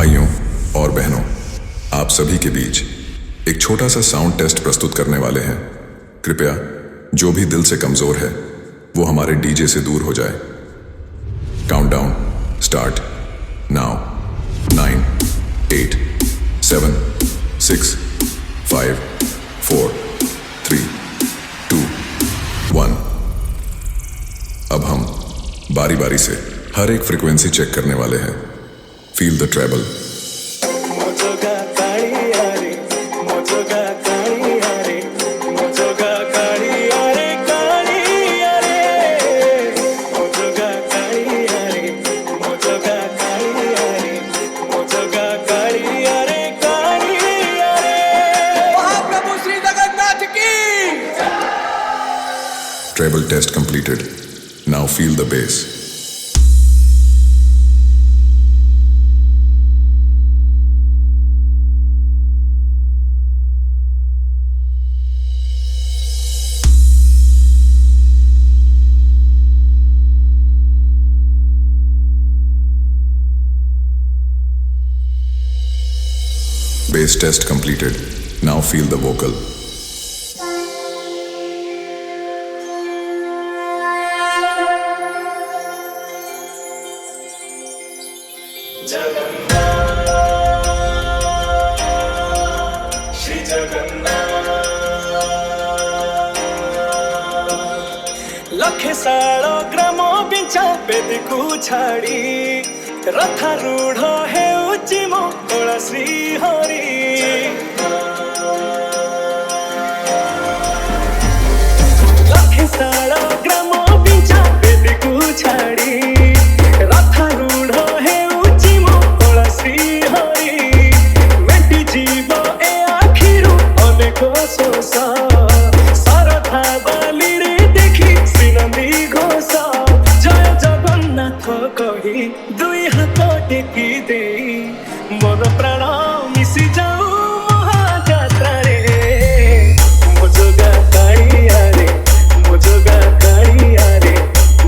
भाइयों और बहनों, आप सभी के बीच एक छोटा सा साउंड टेस्ट प्रस्तुत करने वाले हैं। कृपया जो भी दिल से कमजोर है वो हमारे डीजे से दूर हो जाए। Countdown start now. 9, 8, 7, 6, 5, 4, 3, 2, 1। अब हम बारी बारी से हर एक फ्रीक्वेंसी चेक करने वाले हैं। Feel the treble. Treble test completed. Now feel the bass. Bass test completed. Now feel the vocal. लखे साल ग्राम बिंचा बेदी को छाड़ी रथारूढ़ हेउची मो कला श्री हरि। लखे साल ग्राम बिंचा बेदी को छाड़ी रथारूढ़ हेउची मो कला श्री हरि। मेटी जीव ए आखिरु अनेक शोष सरधा बाली रे देखी श्रीनंदी घोष। जय जगन्नाथ कही दुई हाथ टेकी दे मोर प्राण मिशि जाऊ महाजात्रा रे। मो जोगा कालिया रे, मो जोगा कालिया रे,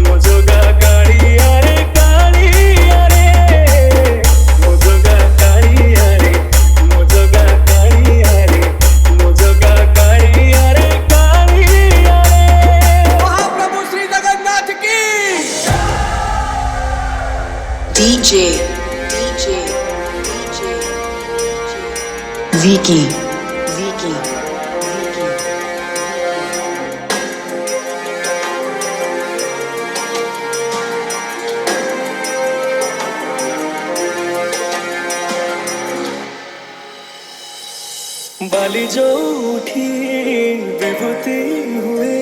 मो जोगा कालिया रे, कालिया रे। मो जोगा कालिया रे, मो जोगा कालिया रे, मो जोगा कालिया रे, कालिया रे। महाप्रभु श्री जगन्नाथ की DJ Vicky बाली जोठी विभूति हुए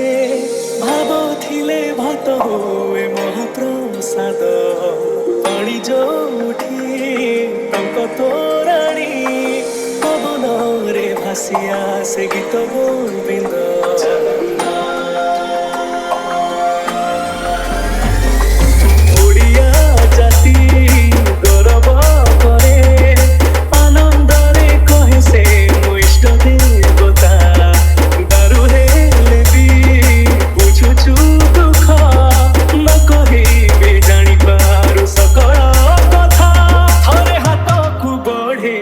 भाव थिले भात हुए महाप्रसाद। पाणी जोठी टंक तोराणी पवन रे भासिया से गीत गोविंद। ओडिया जाति गौरव करे आनंदरे कहे से मो इष्ट देवता। दारु हेले भी बुझुछु दुख न कहिबे जानी पारु सकल कथा। थरे हाथ को बढ़े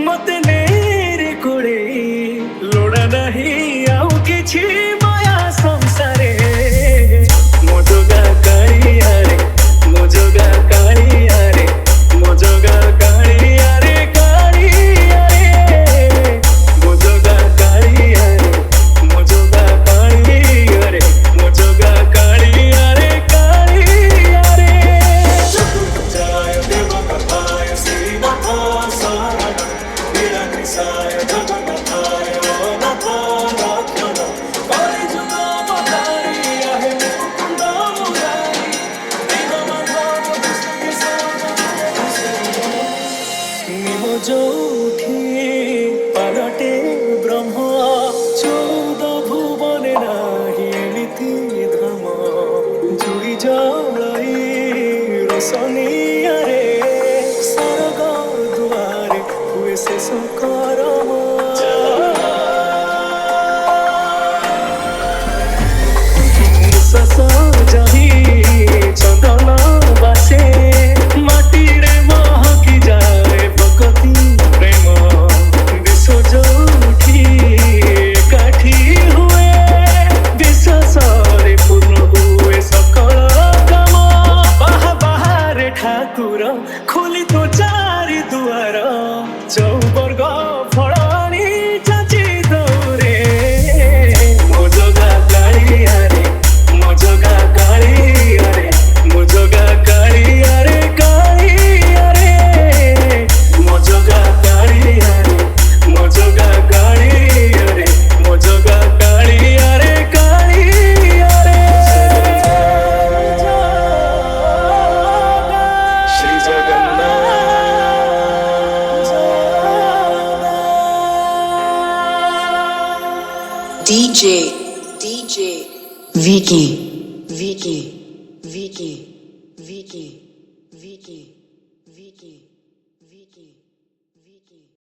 मते नेरे कोड़े लोड़ा नहीं आउ किछ ଠାକୁର ଖୋଲି ତୋ ଚାରି ଦୁଆର ଚଉବର୍ଗ ଫଳଣି ଚାଚି ଦଉରେ ମୋ ଜଗା କାଳିଆରେ ମୋ ଜଗା କାଳିଆରେ ମୋ ଜଗା କାଳିଆରେ କାଳିଆରେ ମୋ ଜଗା କାଳିଆରେ ମୋ ଜଗା କାଳିଆରେ ମୋ Jaga କାଳିଆରେ କାଳିଆରେ Shri Jagannath DJ Vicky Vicky Vicky Vicky Vicky Vicky Vicky